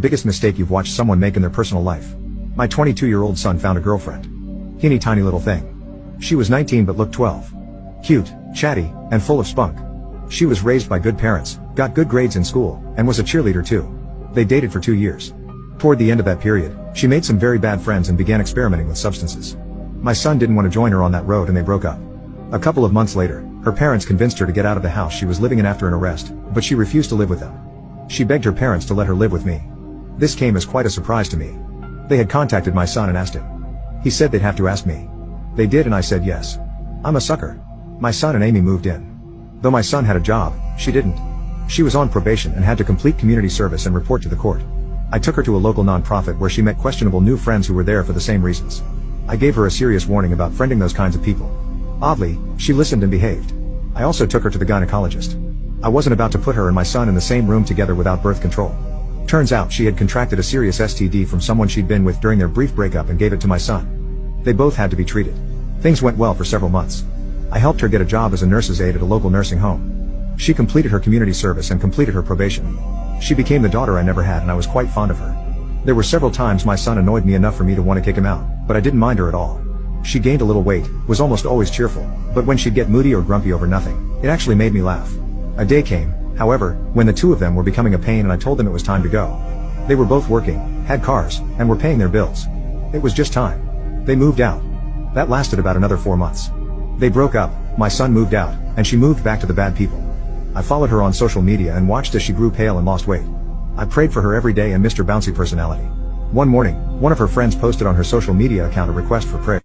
Biggest mistake you've watched someone make in their personal life. My 22-year-old son found a girlfriend. Teeny tiny little thing. She was 19 but looked 12. Cute, chatty, and full of spunk. She was raised by good parents, got good grades in school, and was a cheerleader too. They dated for 2 years. Toward the end of that period, she made some very bad friends and began experimenting with substances. My son didn't want to join her on that road and they broke up. A couple of months later, her parents convinced her to get out of the house she was living in after an arrest, but she refused to live with them. She begged her parents to let her live with me. This came as quite a surprise to me. They had contacted my son and asked him. He said they'd have to ask me. They did and I said yes. I'm a sucker. My son and Amy moved in. Though my son had a job, she didn't. She was on probation and had to complete community service and report to the court. I took her to a local nonprofit where she met questionable new friends who were there for the same reasons. I gave her a serious warning about friending those kinds of people. Oddly, she listened and behaved. I also took her to the gynecologist. I wasn't about to put her and my son in the same room together without birth control. Turns out she had contracted a serious STD from someone she'd been with during their brief breakup and gave it to my son. They both had to be treated. Things went well for several months. I helped her get a job as a nurse's aide at a local nursing home. She completed her community service and completed her probation. She became the daughter I never had and I was quite fond of her. There were several times my son annoyed me enough for me to want to kick him out, but I didn't mind her at all. She gained a little weight, was almost always cheerful, but when she'd get moody or grumpy over nothing, it actually made me laugh. A day came, however, when the two of them were becoming a pain and I told them it was time to go. They were both working, had cars, and were paying their bills. It was just time. They moved out. That lasted about another 4 months. They broke up, my son moved out, and she moved back to the bad people. I followed her on social media and watched as she grew pale and lost weight. I prayed for her every day and missed her bouncy personality. One morning, one of her friends posted on her social media account a request for prayer.